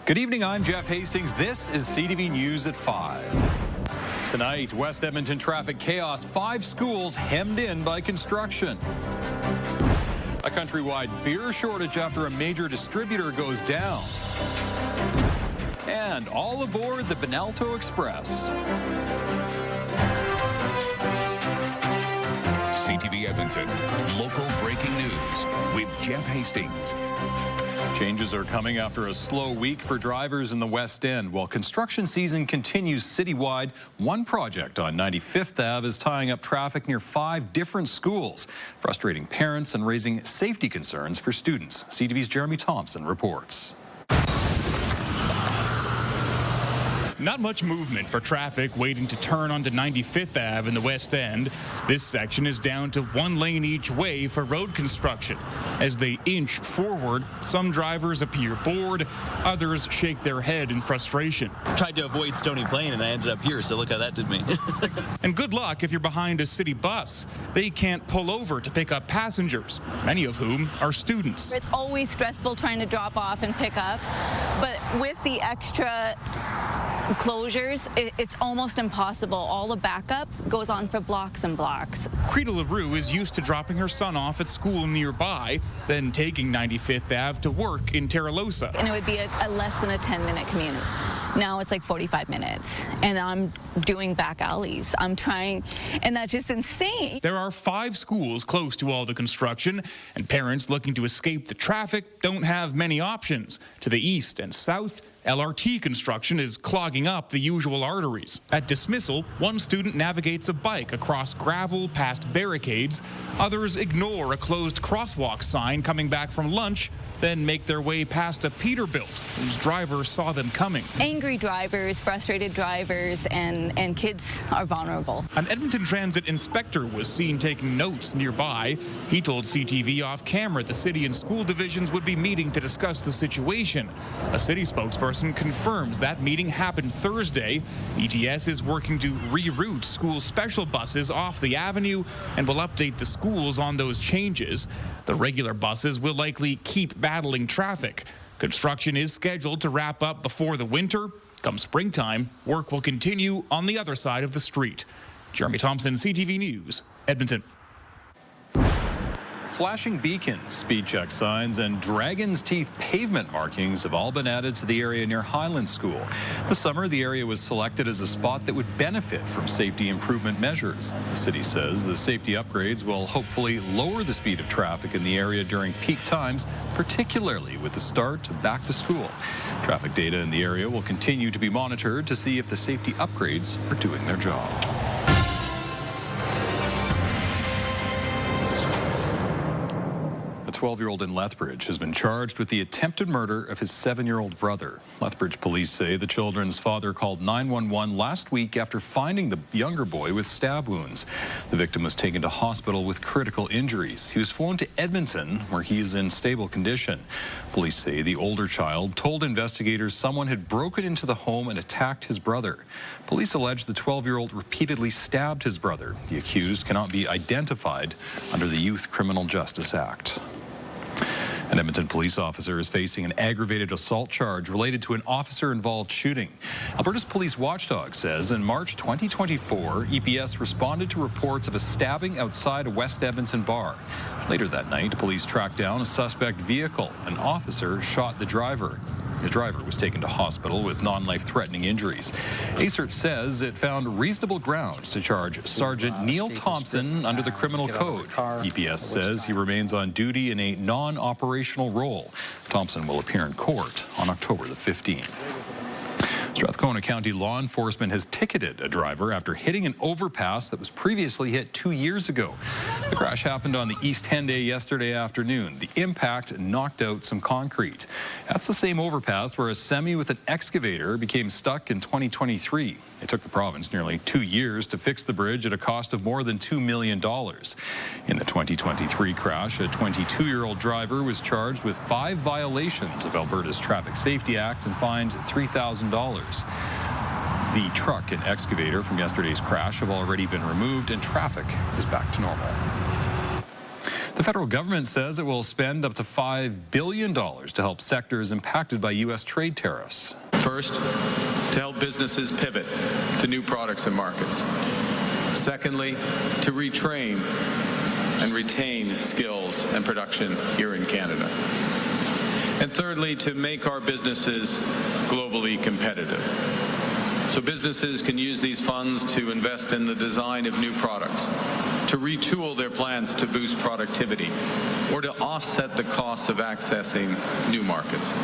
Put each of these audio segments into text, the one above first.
Good evening, I'm Jeff Hastings. This is CTV News at 5. Tonight, West Edmonton traffic chaos, 5 schools hemmed in by construction. A countrywide beer shortage after a major distributor goes down. And all aboard the Benalto Express. CTV Edmonton, local breaking news with Jeff Hastings. Changes are coming after a slow week for drivers in the West End. While construction season continues citywide, one project on 95th Ave is tying up traffic near 5 different schools, frustrating parents and raising safety concerns for students. CTV's Jeremy Thompson reports. Not much movement for traffic waiting to turn onto 95th Ave in the West End. This section is down to 1 lane each way for road construction. As they inch forward, some drivers appear bored, others shake their head in frustration. Tried to avoid Stony Plain and I ended up here, so look how that did me. And good luck if you're behind a city bus. They can't pull over to pick up passengers, many of whom are students. It's always stressful trying to drop off and pick up, but with the extra closures, it's almost impossible. All the backup goes on for blocks and blocks. Creta LaRue is used to dropping her son off at school nearby, then taking 95th Ave to work in Terralosa. And it would be a less than a 10-minute commute. Now it's like 45 minutes, and I'm doing back alleys. I'm trying, and that's just insane. There are 5 schools close to all the construction, and parents looking to escape the traffic don't have many options. To the east and south, LRT construction is clogging up the usual arteries. At Dismissal, one student navigates a bike across gravel past barricades. Others ignore a closed crosswalk sign coming back from lunch, then make their way past a Peterbilt whose driver saw them coming. Angry drivers, frustrated drivers, and kids are vulnerable. An Edmonton Transit inspector was seen taking notes nearby. He told CTV off camera the city and school divisions would be meeting to discuss the situation. A city spokesperson confirms that meeting happened Thursday. ETS is working to reroute school special buses off the avenue and will update the schools on those changes. The regular buses will likely keep battling traffic. Construction is scheduled to wrap up before the winter. Come springtime, work will continue on the other side of the street. Jeremy Thompson, CTV News, Edmonton. Flashing beacons, speed check signs, and dragon's teeth pavement markings have all been added to the area near Highland School. This summer, the area was selected as a spot that would benefit from safety improvement measures. The city says the safety upgrades will hopefully lower the speed of traffic in the area during peak times, particularly with the start of back to school. Traffic data in the area will continue to be monitored to see if the safety upgrades are doing their job. A 12-year-old in Lethbridge has been charged with the attempted murder of his 7-year-old brother. Lethbridge police say the children's father called 911 last week after finding the younger boy with stab wounds. The victim was taken to hospital with critical injuries. He was flown to Edmonton, where he is in stable condition. Police say the older child told investigators someone had broken into the home and attacked his brother. Police allege the 12-year-old repeatedly stabbed his brother. The accused cannot be identified under the Youth Criminal Justice Act. An Edmonton police officer is facing an aggravated assault charge related to an officer-involved shooting. Alberta's police watchdog says in March 2024, EPS responded to reports of a stabbing outside a West Edmonton bar. Later that night, police tracked down a suspect vehicle. An officer shot the driver. The driver was taken to hospital with non-life-threatening injuries. ACERT says it found reasonable grounds to charge Sergeant Neil Thompson under the criminal code. EPS says he remains on duty in a non-operational role. Thompson will appear in court on October the 15th. Strathcona County law enforcement has ticketed a driver after hitting an overpass that was previously hit 2 years ago. The crash happened on the East Henday yesterday afternoon. The impact knocked out some concrete. That's the same overpass where a semi with an excavator became stuck in 2023. It took the province nearly 2 years to fix the bridge at a cost of more than $2 million. In the 2023 crash, a 22-year-old driver was charged with 5 violations of Alberta's Traffic Safety Act and fined $3,000. The truck and excavator from yesterday's crash have already been removed and traffic is back to normal. The federal government says it will spend up to $5 billion to help sectors impacted by U.S. trade tariffs. First, to help businesses pivot to new products and markets. Secondly, to retrain and retain skills and production here in Canada. And thirdly, to make our businesses globally competitive. So businesses can use these funds to invest in the design of new products, to retool their plans to boost productivity, or to offset the costs of accessing new markets.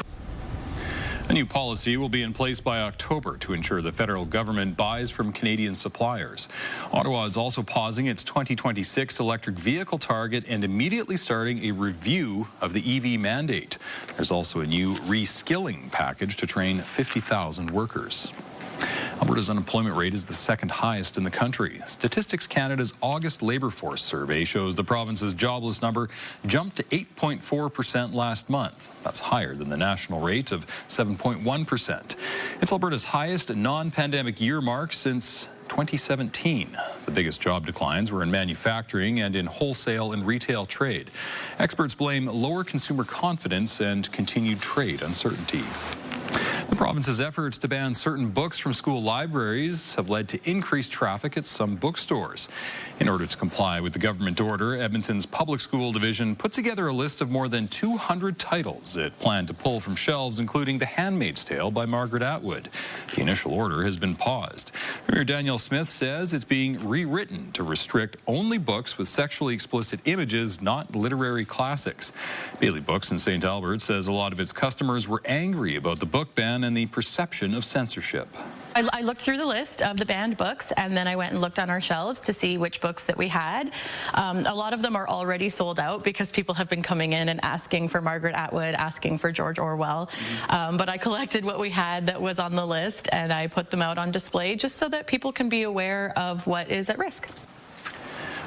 A new policy will be in place by October to ensure the federal government buys from Canadian suppliers. Ottawa is also pausing its 2026 electric vehicle target and immediately starting a review of the EV mandate. There's also a new reskilling package to train 50,000 workers. Alberta's unemployment rate is the second highest in the country. Statistics Canada's August labour force survey shows the province's jobless number jumped to 8.4% last month. That's higher than the national rate of 7.1%. It's Alberta's highest non-pandemic year mark since 2017. The biggest job declines were in manufacturing and in wholesale and retail trade. Experts blame lower consumer confidence and continued trade uncertainty. The province's efforts to ban certain books from school libraries have led to increased traffic at some bookstores. In order to comply with the government order, Edmonton's public school division put together a list of more than 200 titles it planned to pull from shelves, including The Handmaid's Tale by Margaret Atwood. The initial order has been paused. Premier Daniel Smith says it's being rewritten to restrict only books with sexually explicit images, not literary classics. Bailey Books in St. Albert says a lot of its customers were angry about the book ban and the perception of censorship. I looked through the list of the banned books, and then I went and looked on our shelves to see which books that we had. A lot of them are already sold out because people have been coming in and asking for Margaret Atwood, asking for George Orwell. But I collected what we had that was on the list, and I put them out on display just so that people can be aware of what is at risk.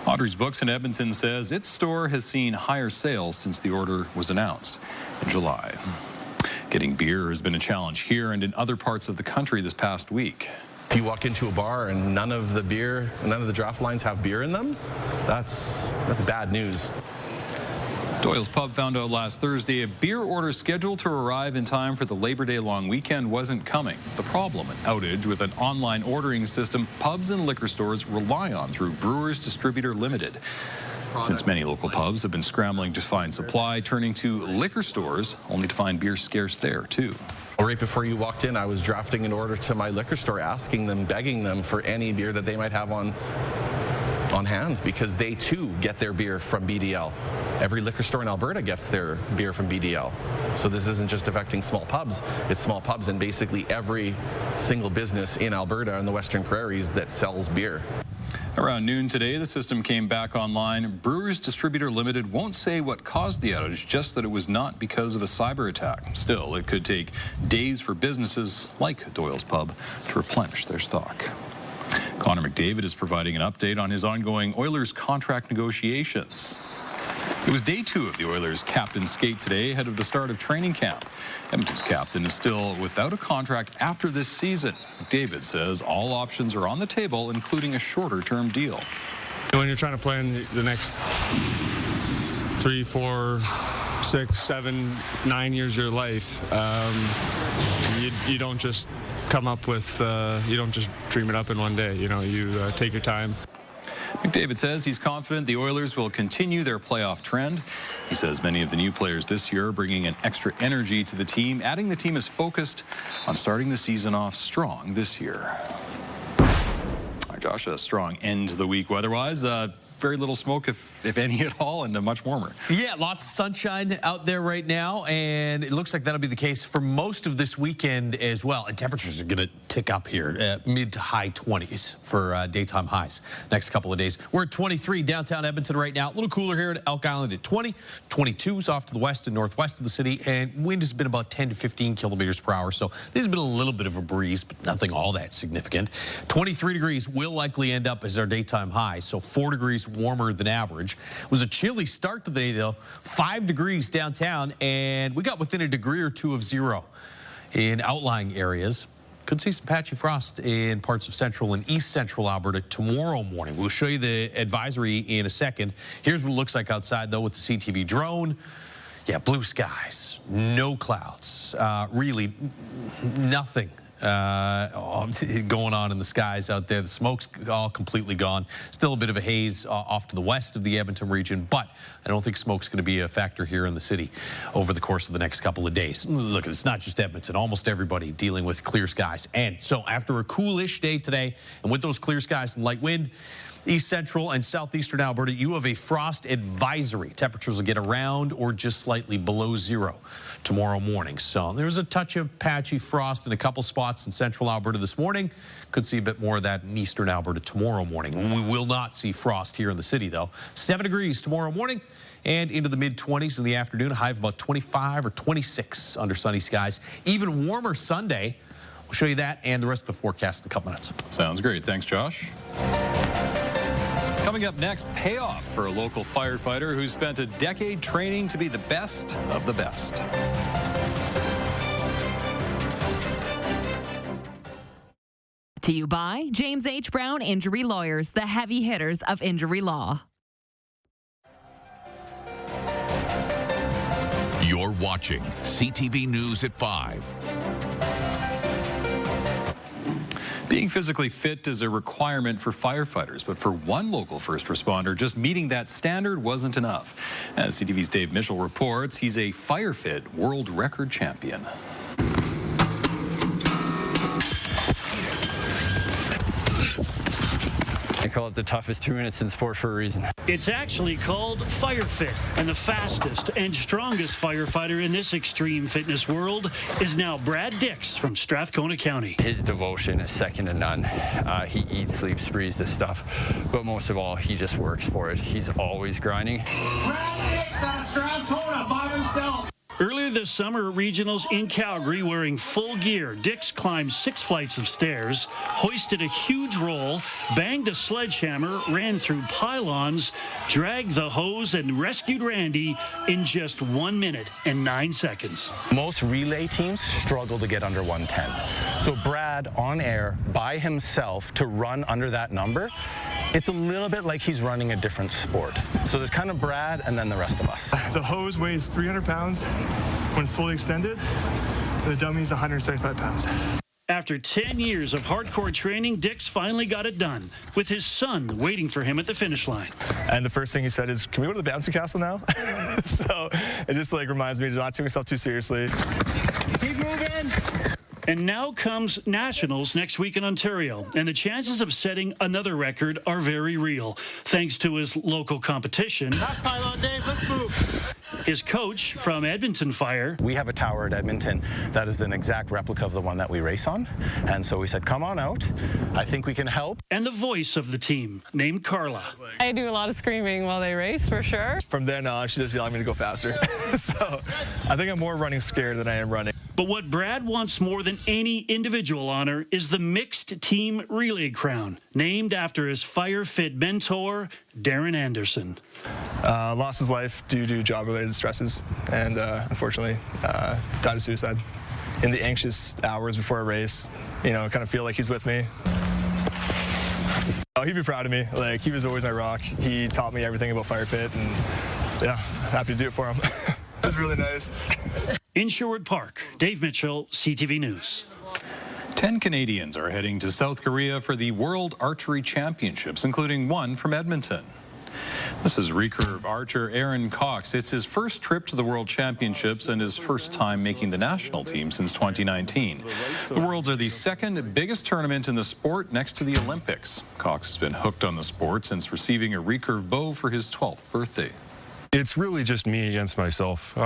Audrey's Books in Edmonton says its store has seen higher sales since the order was announced in July. Getting beer has been a challenge here and in other parts of the country this past week. If you walk into a bar and none of the draft lines have beer in them, that's bad news. Doyle's Pub found out last Thursday a beer order scheduled to arrive in time for the Labor Day long weekend wasn't coming. The problem, an outage with an online ordering system pubs and liquor stores rely on through Brewers Distributor Limited. Since many local pubs have been scrambling to find supply, turning to liquor stores, only to find beer scarce there, too. Right before you walked in, I was drafting an order to my liquor store, asking them, begging them for any beer that they might have on hand, because they, too, get their beer from BDL. Every liquor store in Alberta gets their beer from BDL. So this isn't just affecting small pubs, it's small pubs and basically every single business in Alberta and the Western Prairies that sells beer. Around noon today, the system came back online. Brewers Distributor Limited won't say what caused the outage, just that it was not because of a cyber attack. Still, it could take days for businesses like Doyle's Pub to replenish their stock. Connor McDavid is providing an update on his ongoing Oilers contract negotiations. It was day 2 of the Oilers' captain skate today ahead of the start of training camp. Edmonton's captain is still without a contract after this season. McDavid says all options are on the table, including a shorter-term deal. When you're trying to plan the next 3, 4, 6, 7, 9 years of your life, you don't just come up with, you don't just dream it up in one day. You know, you take your time. McDavid says he's confident the Oilers will continue their playoff trend. He says many of the new players this year are bringing an extra energy to the team, adding the team is focused on starting the season off strong this year. All right, Josh, a strong end to the week weather-wise. Very little smoke, if any at all, and much warmer. Yeah, lots of sunshine out there right now, and it looks like that'll be the case for most of this weekend as well. And temperatures are going to tick up here, mid to high 20s for daytime highs next couple of days. We're at 23 downtown Edmonton right now. A little cooler here at Elk Island at 20. 22s off to the west and northwest of the city, and wind has been about 10 to 15 kilometers per hour. So there's been a little bit of a breeze, but nothing all that significant. 23 degrees will likely end up as our daytime high, so 4 degrees warmer than average. It was a chilly start to the day, though. 5 degrees downtown, and we got within a degree or two of zero in outlying areas. Could see some patchy frost in parts of central and east central Alberta tomorrow morning. We'll show you the advisory in a second. Here's what it looks like outside, though, with the CTV drone. Yeah, blue skies, no clouds, really nothing going on in the skies out there. The smoke's all completely gone. Still a bit of a haze off to the west of the Edmonton region, but I don't think smoke's going to be a factor here in the city over the course of the next couple of days. Look, it's not just Edmonton. Almost everybody dealing with clear skies. And so after a coolish day today, and with those clear skies and light wind, east central and southeastern Alberta, you have a frost advisory. Temperatures will get around or just slightly below zero tomorrow morning. So there's a touch of patchy frost in a couple spots in central Alberta this morning. Could see a bit more of that in eastern Alberta tomorrow morning. We will not see frost here in the city, though. 7 degrees tomorrow morning and into the mid-20s in the afternoon. A high of about 25 or 26 under sunny skies. Even warmer Sunday. We'll show you that and the rest of the forecast in a couple minutes. Sounds great. Thanks, Josh. Coming up next, payoff for a local firefighter who spent a decade training to be the best of the best. To you by James H. Brown Injury Lawyers, the heavy hitters of injury law. You're watching CTV News at 5. Being physically fit is a requirement for firefighters, but for one local first responder, just meeting that standard wasn't enough. As CTV's Dave Mitchell reports, he's a FireFit world record champion. I call it the toughest 2 minutes in sport for a reason. It's actually called FireFit, and the fastest and strongest firefighter in this extreme fitness world is now Brad Dix from Strathcona County. His devotion is second to none. He eats, sleeps, breathes this stuff, but most of all, he just works for it. He's always grinding. Brad Dix out of Strathcona by himself. Earlier this summer at regionals in Calgary, wearing full gear, Dix climbed 6 flights of stairs, hoisted a huge roll, banged a sledgehammer, ran through pylons, dragged the hose, and rescued Randy in just 1 minute and 9 seconds. Most relay teams struggle to get under 110. So Brad, on air, by himself, to run under that number, it's a little bit like he's running a different sport. So there's kind of Brad and then the rest of us. The hose weighs 300 pounds when it's fully extended. The dummy's 175 pounds. After 10 years of hardcore training, Dix finally got it done, with his son waiting for him at the finish line. And the first thing he said is, can we go to the bouncy castle now? So it just reminds me to not take myself too seriously. Keep moving! And now comes Nationals next week in Ontario, and the chances of setting another record are very real, thanks to his local competition. Last pylon, Dave, let's move. His coach from Edmonton Fire. We have a tower at Edmonton that is an exact replica of the one that we race on. And so we said, come on out. I think we can help. And the voice of the team, named Carla. I do a lot of screaming while they race, for sure. From then on, she just yelling me to go faster. So I think I'm more running scared than I am running. But what Brad wants more than any individual honor is the mixed team relay crown, named after his FireFit mentor, Darren Anderson. Lost his life due to job-related stresses, and unfortunately died of suicide. In the anxious hours before a race, kind of feel like he's with me. Oh, he'd be proud of me. He was always my rock. He taught me everything about FireFit, and yeah, happy to do it for him. It was really nice. In Sherwood Park, Dave Mitchell, CTV News. 10 Canadians are heading to South Korea for the World Archery Championships, including one from Edmonton. This is recurve archer Aaron Cox. It's his first trip to the World Championships and his first time making the national team since 2019. The Worlds are the second biggest tournament in the sport next to the Olympics. Cox has been hooked on the sport since receiving a recurve bow for his 12th birthday. It's really just me against myself.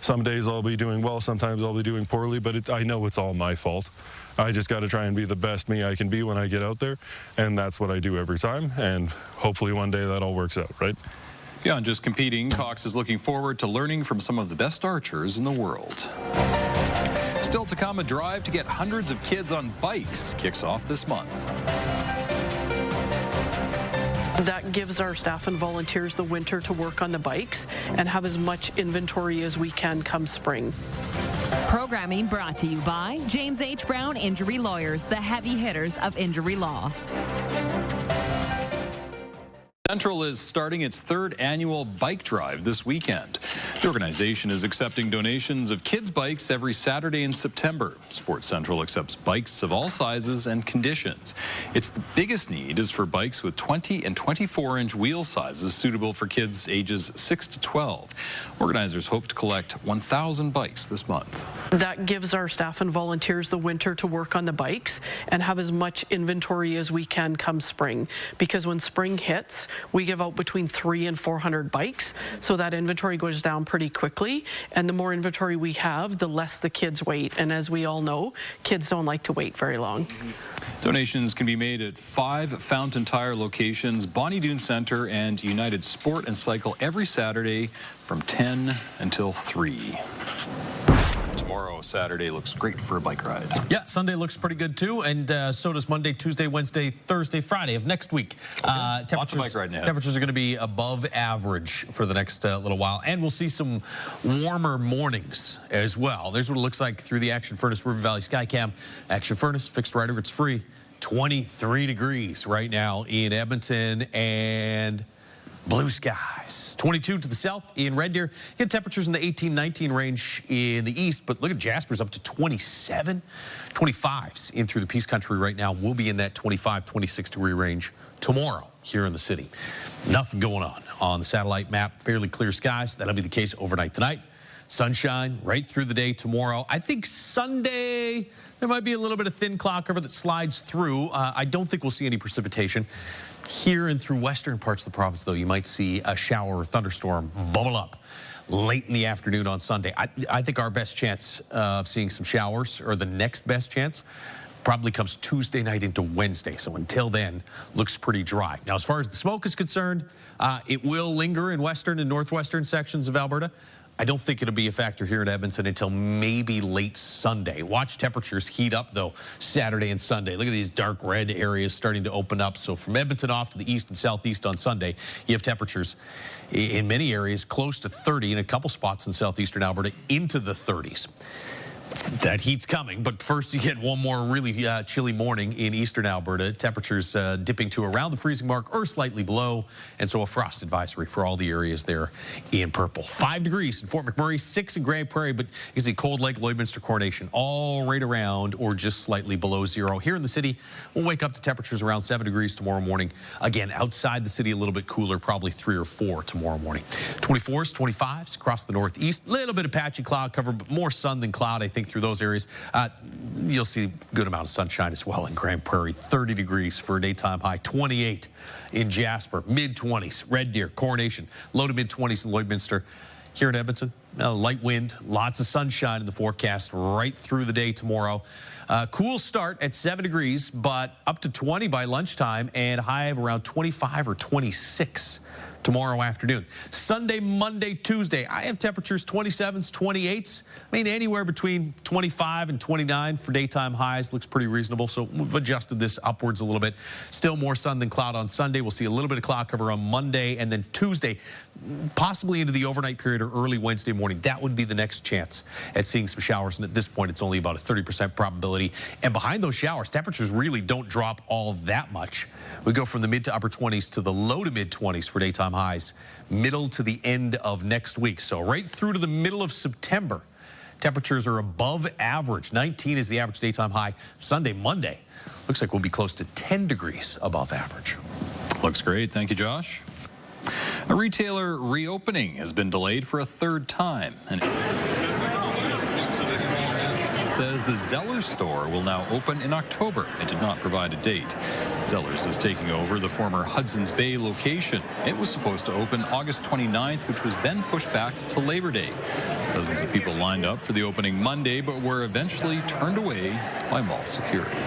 Some days I'll be doing well, sometimes I'll be doing poorly, but I know it's all my fault. I just got to try and be the best me I can be when I get out there, and that's what I do every time, and hopefully one day that all works out, right? Beyond just competing, Cox is looking forward to learning from some of the best archers in the world. Still to come, a drive to get hundreds of kids on bikes kicks off this month. That gives our staff and volunteers the winter to work on the bikes and have as much inventory as we can come spring. Programming brought to you by James H. Brown Injury Lawyers, the heavy hitters of injury law. Central is starting its third annual bike drive this weekend. The organization is accepting donations of kids' bikes every Saturday in September. Sports Central accepts bikes of all sizes and conditions. Its biggest need is for bikes with 20 and 24-inch wheel sizes suitable for kids ages 6 to 12. Organizers hope to collect 1,000 bikes this month. That gives our staff and volunteers the winter to work on the bikes and have as much inventory as we can come spring. Because when spring hits, we give out between 300 and 400 bikes, so that inventory goes down pretty quickly, and the more inventory we have, the less the kids wait, and as we all know, kids don't like to wait very long. Donations can be made at 5 Fountain Tire locations, Bonnie Doon Centre and United Sport and Cycle every Saturday from 10 until 3. Tomorrow, Saturday, looks great for a bike ride. Yeah, Sunday looks pretty good too, and so does Monday, Tuesday, Wednesday, Thursday, Friday of next week. Lots of bike riding ahead. Temperatures are going to be above average for the next little while, and we'll see some warmer mornings as well. There's what it looks like through the Action Furnace River Valley Skycam. Action Furnace, fixed rider, it's free. 23 degrees right now in Edmonton, and blue skies. 22 to the south in Red Deer. Get temperatures in the 18-19 range in the east, but look at Jasper's up to 27. 25s in through the Peace Country right now. We'll be in that 25, 26 degree range tomorrow here in the city. Nothing going on the satellite map. Fairly clear skies. That'll be the case overnight tonight. Sunshine right through the day tomorrow. I think Sunday, there might be a little bit of thin cloud cover that slides through. I don't think we'll see any precipitation. Here and through western parts of the province, though, you might see a shower or thunderstorm bubble up late in the afternoon on Sunday. I think our best chance of seeing some showers, or the next best chance, probably comes Tuesday night into Wednesday. So until then, looks pretty dry. Now, as far as the smoke is concerned, it will linger in western and northwestern sections of Alberta. I don't think it'll be a factor here in Edmonton until maybe late Sunday. Watch temperatures heat up, though, Saturday and Sunday. Look at these dark red areas starting to open up. So from Edmonton off to the east and southeast on Sunday, you have temperatures in many areas close to 30, in a couple spots in southeastern Alberta into the 30s. That heat's coming, but first you get one more really chilly morning in eastern Alberta. Temperatures dipping to around the freezing mark or slightly below, and so a frost advisory for all the areas there in purple. 5 degrees in Fort McMurray, 6 in Grand Prairie, but you can see Cold Lake, Lloydminster, Coronation, all right around or just slightly below zero. Here in the city, we'll wake up to temperatures around 7 degrees tomorrow morning. Again, outside the city, a little bit cooler, probably 3 or 4 tomorrow morning. 24s, 25s across the northeast. Little bit of patchy cloud cover, but more sun than cloud, I think, through those areas. You'll see a good amount of sunshine as well in Grand Prairie. 30 degrees for a daytime high. 28 in Jasper. Mid-20s. Red Deer, Coronation. Low to mid-20s in Lloydminster. Here in Edmonton, light wind, lots of sunshine in the forecast right through the day tomorrow. Cool start at 7 degrees, but up to 20 by lunchtime, and a high of around 25 or 26 tomorrow afternoon. Sunday, Monday, Tuesday, I have temperatures 27s, 28s. I mean, anywhere between 25 and 29 for daytime highs looks pretty reasonable. So we've adjusted this upwards a little bit. Still more sun than cloud on Sunday. We'll see a little bit of cloud cover on Monday, and then Tuesday, possibly into the overnight period or early Wednesday morning. That would be the next chance at seeing some showers. And at this point, it's only about a 30% probability. And behind those showers, temperatures really don't drop all that much. We go from the mid to upper 20s to the low to mid 20s for daytime highs, middle to the end of next week. So right through to the middle of September, temperatures are above average. 19 is the average daytime high. Sunday, Monday, looks like we'll be close to 10 degrees above average. Looks great. Thank you, Josh. A retailer reopening has been delayed for a third time. And says the Zellers store will now open in October. It did not provide a date. Zellers is taking over the former Hudson's Bay location. It was supposed to open August 29th, which was then pushed back to Labor Day. Dozens of people lined up for the opening Monday, but were eventually turned away by mall security.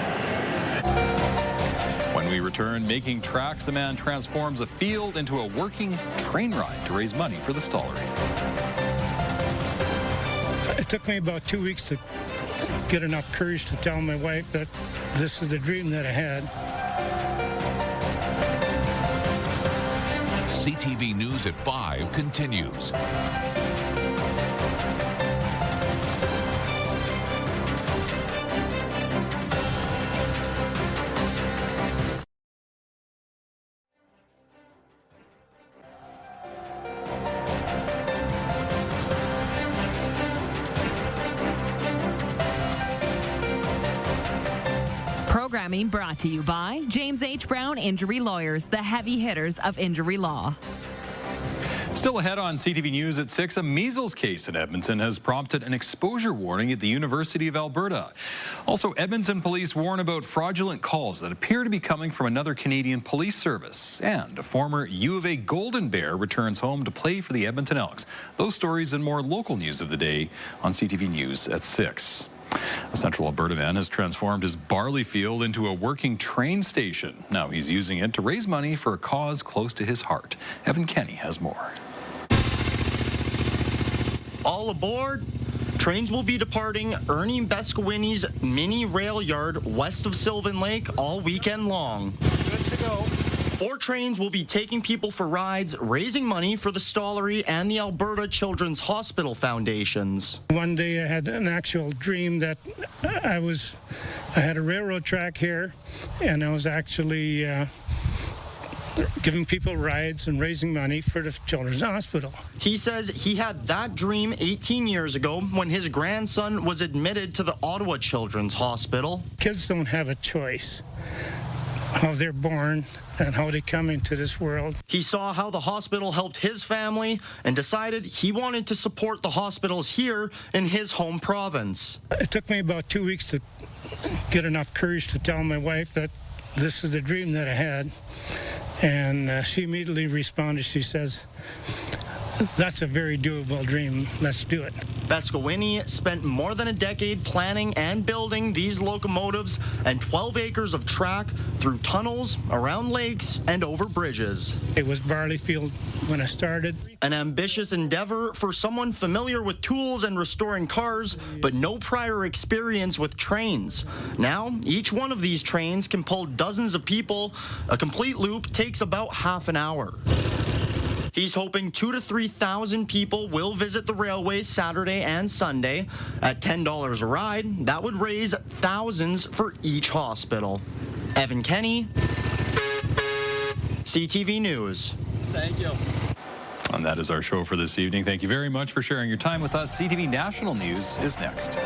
When we return, making tracks, a man transforms a field into a working train ride to raise money for the stollery. It took me about 2 weeks to get enough courage to tell my wife that this is the dream that I had. CTV News at 5 continues. programming brought to you by James H. Brown Injury Lawyers, the heavy hitters of injury law. Still ahead on CTV News at 6, a measles case in Edmonton has prompted an exposure warning at the University of Alberta. Also, Edmonton police warn about fraudulent calls that appear to be coming from another Canadian police service. And a former U of A Golden Bear returns home to play for the Edmonton Elks. Those stories and more local news of the day on CTV News at 6. A Central Alberta man has transformed his barley field into a working train station. Now he's using it to raise money for a cause close to his heart. Evan Kenny has more. All aboard. Trains will be departing Ernie Bescowini's mini rail yard west of Sylvan Lake all weekend long. Good to go. 4 trains will be taking people for rides, raising money for the Stollery and the Alberta Children's Hospital Foundations. One day I had an actual dream that I had a railroad track here, and I was actually giving people rides and raising money for the Children's Hospital. He says he had that dream 18 years ago when his grandson was admitted to the Ottawa Children's Hospital. Kids don't have a choice how they're born and how they come into this world. He saw how the hospital helped his family and decided he wanted to support the hospitals here in his home province. It took me about 2 weeks to get enough courage to tell my wife that this is the dream that I had. And she immediately responded. She says, "That's a very doable dream. Let's do it." Bescowini spent more than a decade planning and building these locomotives and 12 acres of track through tunnels, around lakes, and over bridges. It was barley field when I started. An ambitious endeavor for someone familiar with tools and restoring cars, but no prior experience with trains. Now, each one of these trains can pull dozens of people. A complete loop takes about half an hour. He's hoping 2,000 to 3,000 people will visit the railway Saturday and Sunday. At $10 a ride, that would raise thousands for each hospital. Evan Kenny, CTV News. Thank you. And that is our show for this evening. Thank you very much for sharing your time with us. CTV National News is next.